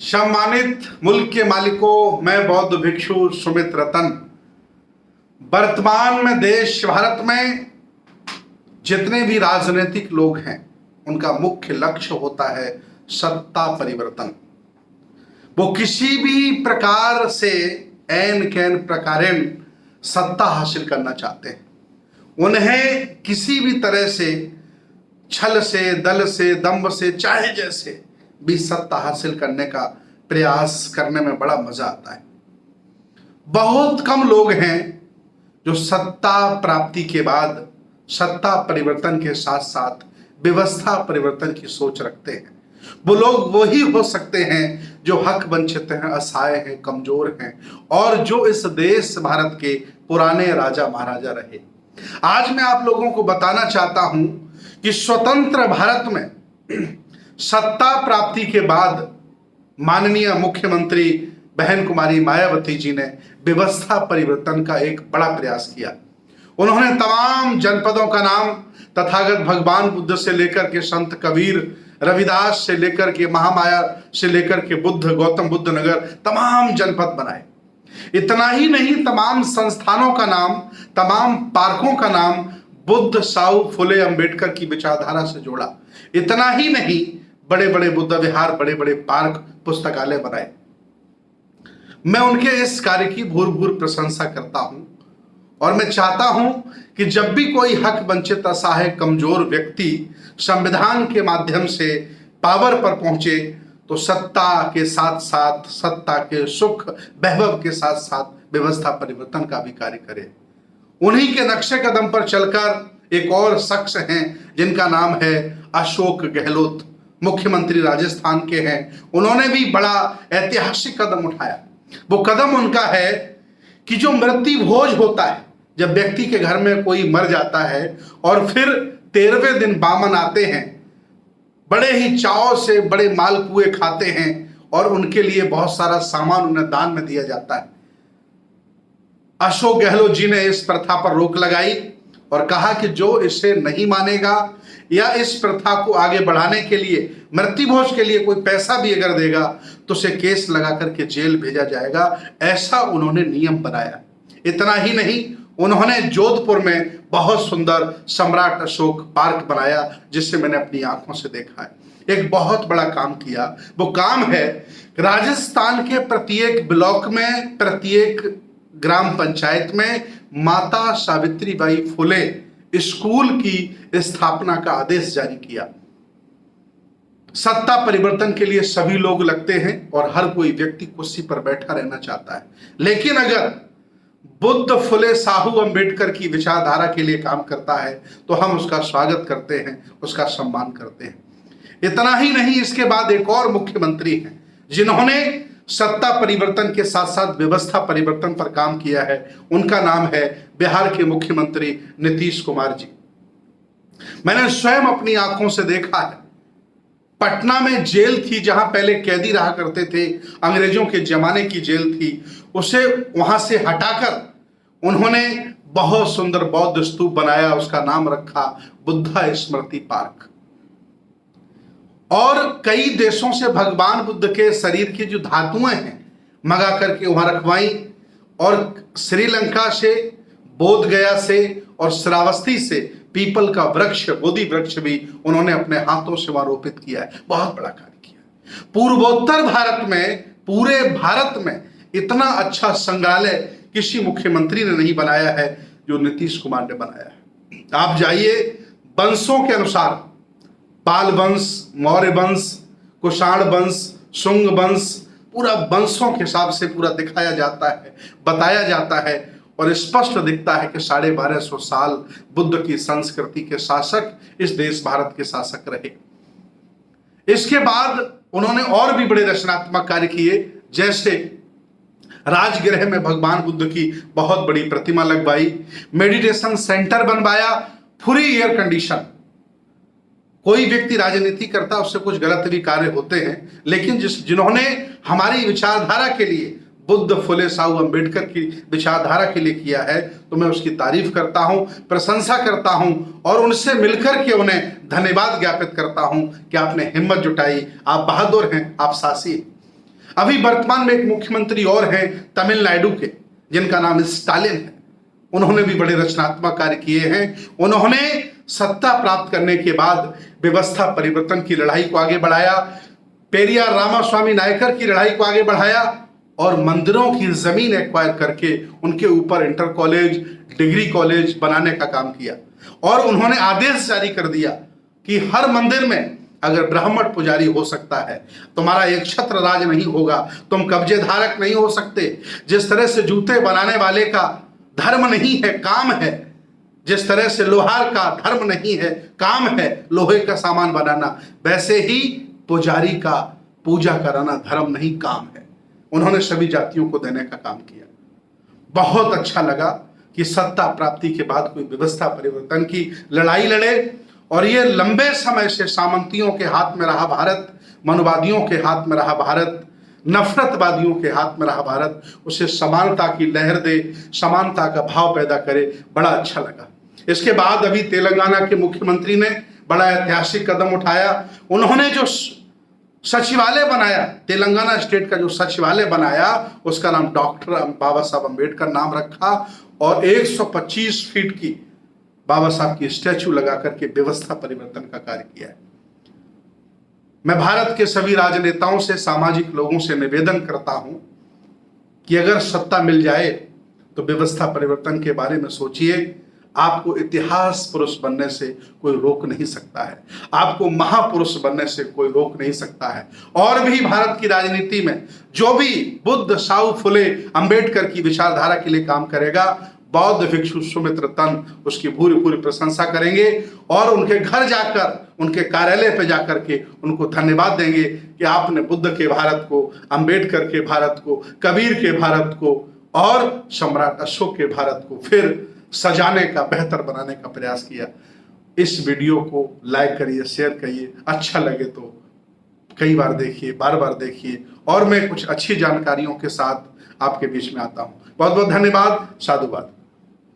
सम्मानित मुल्क के मालिकों, मैं बौद्ध भिक्षु सुमित रतन। वर्तमान में देश भारत में जितने भी राजनीतिक लोग हैं उनका मुख्य लक्ष्य होता है सत्ता परिवर्तन। वो किसी भी प्रकार से ऐन कैन प्रकारेण सत्ता हासिल करना चाहते हैं। उन्हें किसी भी तरह से छल से, दल से, दंभ से, चाहे जैसे भी सत्ता हासिल करने का प्रयास करने में बड़ा मजा आता है। बहुत कम लोग हैं जो सत्ता प्राप्ति के बाद सत्ता परिवर्तन के साथ साथ व्यवस्था परिवर्तन की सोच रखते हैं। वो लोग वही हो सकते हैं जो हक वंचित हैं, असहाय हैं, कमजोर हैं और जो इस देश भारत के पुराने राजा महाराजा रहे। आज मैं आप लोगों को बताना चाहता हूं कि स्वतंत्र भारत में सत्ता प्राप्ति के बाद माननीय मुख्यमंत्री बहन कुमारी मायावती जी ने व्यवस्था परिवर्तन का एक बड़ा प्रयास किया। उन्होंने तमाम जनपदों का नाम तथागत भगवान बुद्ध से लेकर के संत कबीर, रविदास से लेकर के महामाया से लेकर के बुद्ध, गौतम बुद्ध नगर, तमाम जनपद बनाए। इतना ही नहीं, तमाम संस्थानों का नाम, तमाम पार्कों का नाम बुद्ध, साहू फुले अंबेडकर की विचारधारा से जोड़ा। इतना ही नहीं, बड़े बड़े बुद्ध विहार, बड़े बड़े पार्क, पुस्तकालय बनाए। मैं उनके इस कार्य की भूर भूर प्रशंसा करता हूं और मैं चाहता हूं कि जब भी कोई हक वंचित, असहाय, कमजोर व्यक्ति संविधान के माध्यम से पावर पर पहुंचे तो सत्ता के साथ साथ, सत्ता के सुख वैभव के साथ साथ व्यवस्था परिवर्तन का भी कार्य करे। उन्हीं के नक्शे कदम पर चलकर एक और शख्स हैं जिनका नाम है अशोक गहलोत, मुख्यमंत्री राजस्थान के हैं। उन्होंने भी बड़ा ऐतिहासिक कदम उठाया। वो कदम उनका है कि जो मृत्यु भोज होता है, जब व्यक्ति के घर में कोई मर जाता है और फिर 13वें दिन बामन आते हैं, बड़े ही चाव से बड़े मालपुए खाते हैं और उनके लिए बहुत सारा सामान उन्हें दान में दिया जाता है। अशोक गहलोत जी ने इस प्रथा पर रोक लगाई और कहा कि जो इसे नहीं मानेगा या इस प्रथा को आगे बढ़ाने के लिए, मृत्यु भोज के लिए कोई पैसा भी अगर देगा तो उसे केस लगा करके जेल भेजा जाएगा। ऐसा उन्होंने नियम बनाया। इतना ही नहीं, उन्होंने जोधपुर में बहुत सुंदर सम्राट अशोक पार्क बनाया, जिससे मैंने अपनी आंखों से देखा है। एक बहुत बड़ा काम किया। वो काम है राजस्थान के प्रत्येक ब्लॉक में, प्रत्येक ग्राम पंचायत में माता सावित्रीबाई फुले स्कूल की स्थापना का आदेश जारी किया। सत्ता परिवर्तन के लिए सभी लोग लगते हैं और हर कोई व्यक्ति कुर्सी पर बैठा रहना चाहता है, लेकिन अगर बुद्ध, फुले, साहू, अंबेडकर की विचारधारा के लिए काम करता है तो हम उसका स्वागत करते हैं, उसका सम्मान करते हैं। इतना ही नहीं, इसके बाद एक और मुख्यमंत्री हैं जिन्होंने सत्ता परिवर्तन के साथ साथ व्यवस्था परिवर्तन पर काम किया है। उनका नाम है बिहार के मुख्यमंत्री नीतीश कुमार जी। मैंने स्वयं अपनी आंखों से देखा है। पटना में जेल थी जहां पहले कैदी रहा करते थे, अंग्रेजों के जमाने की जेल थी, उसे वहां से हटाकर उन्होंने बहुत सुंदर बौद्ध स्तूप बनाया। उसका नाम रखा बुद्धा स्मृति पार्क। और कई देशों से भगवान बुद्ध के शरीर की जो धातुएं हैं मंगा करके वहां रखवाई और श्रीलंका से, बोध गया से और श्रावस्ती से पीपल का वृक्ष, बोधि वृक्ष भी उन्होंने अपने हाथों से वहां रोपित किया है। बहुत बड़ा कार्य किया। पूर्वोत्तर भारत में, पूरे भारत में इतना अच्छा संग्रहालय किसी मुख्यमंत्री ने नहीं बनाया है जो नीतीश कुमार ने बनाया है। आप जाइए, वंशों के अनुसार पाल वंश, मौर्य वंश, कुषाण वंश, शुंग वंश, पूरा वंशों के हिसाब से पूरा दिखाया जाता है, बताया जाता है और स्पष्ट दिखता है कि 1250 साल बुद्ध की संस्कृति के शासक इस देश भारत के शासक रहे। इसके बाद उन्होंने और भी बड़े रचनात्मक कार्य किए, जैसे राजगृह में भगवान बुद्ध की बहुत बड़ी प्रतिमा लगवाई, मेडिटेशन सेंटर बनवाया, फ्री एयर कंडीशन। कोई व्यक्ति राजनीति करता है, उससे कुछ गलत भी कार्य होते हैं, लेकिन जिन्होंने हमारी विचारधारा के लिए, बुद्ध, फुले, साहू, अंबेडकर की विचारधारा के लिए किया है, तो मैं उसकी तारीफ करता हूं, प्रशंसा करता हूं और उनसे मिलकर के उन्हें धन्यवाद ज्ञापित करता हूं कि आपने हिम्मत जुटाई, आप बहादुर हैं, आप साहसी हैं। अभी वर्तमान में एक मुख्यमंत्री और हैं तमिलनाडु के, जिनका नाम स्टालिन है। उन्होंने भी बड़े रचनात्मक कार्य किए हैं। उन्होंने सत्ता प्राप्त करने के बाद व्यवस्था परिवर्तन की लड़ाई को आगे बढ़ाया, पेरियार रामास्वामी नायकर की लड़ाई को आगे बढ़ाया और मंदिरों की जमीन एक्वायर करके उनके ऊपर इंटर कॉलेज, डिग्री कॉलेज बनाने का काम किया। और उन्होंने आदेश जारी कर दिया कि हर मंदिर में अगर ब्राह्मण पुजारी हो सकता है, तुम्हारा एक छत्र राज नहीं होगा, तुम कब्जे धारक नहीं हो सकते। जिस तरह से जूते बनाने वाले का धर्म नहीं है, काम है, जिस तरह से लोहार का धर्म नहीं है, काम है लोहे का सामान बनाना, वैसे ही पुजारी का पूजा कराना धर्म नहीं, काम है। उन्होंने सभी जातियों को देने का काम किया। बहुत अच्छा लगा कि सत्ता प्राप्ति के बाद कोई व्यवस्था परिवर्तन की लड़ाई लड़े। और ये लंबे समय से सामंतियों के हाथ में रहा भारत, मनुवादियों के हाथ में रहा भारत, नफरतवादियों के हाथ में रहा भारत, उसे समानता की लहर दे, समानता का भाव पैदा करे। बड़ा अच्छा लगा। इसके बाद अभी तेलंगाना के मुख्यमंत्री ने बड़ा ऐतिहासिक कदम उठाया। उन्होंने जो सचिवालय बनाया, तेलंगाना स्टेट का जो सचिवालय बनाया, उसका नाम डॉक्टर बाबा साहब अम्बेडकर नाम रखा और 125 फीट की बाबा साहब की स्टैचू लगा करके व्यवस्था परिवर्तन का कार्य किया है। मैं भारत के सभी राजनेताओं से, सामाजिक लोगों से निवेदन करता हूं कि अगर सत्ता मिल जाए तो व्यवस्था परिवर्तन के बारे में सोचिए। आपको इतिहास पुरुष बनने से कोई रोक नहीं सकता है, आपको महापुरुष बनने से कोई रोक नहीं सकता है। और भी भारत की राजनीति में जो भी बुद्ध, साहू फुले, अंबेडकर की विचारधारा के लिए काम करेगा, बौद्ध भिक्षु सुमित्र तन उसकी भूरी भूरी प्रशंसा करेंगे और उनके घर जाकर, उनके कार्यालय पे जाकर के उनको धन्यवाद देंगे कि आपने बुद्ध के भारत को, अंबेडकर के भारत को, कबीर के भारत को और सम्राट अशोक के भारत को फिर सजाने का, बेहतर बनाने का प्रयास किया। इस वीडियो को लाइक करिए, शेयर करिए, अच्छा लगे तो कई बार देखिए, बार बार देखिए। और मैं कुछ अच्छी जानकारियों के साथ आपके बीच में आता हूं। बहुत बहुत धन्यवाद। साधुवाद।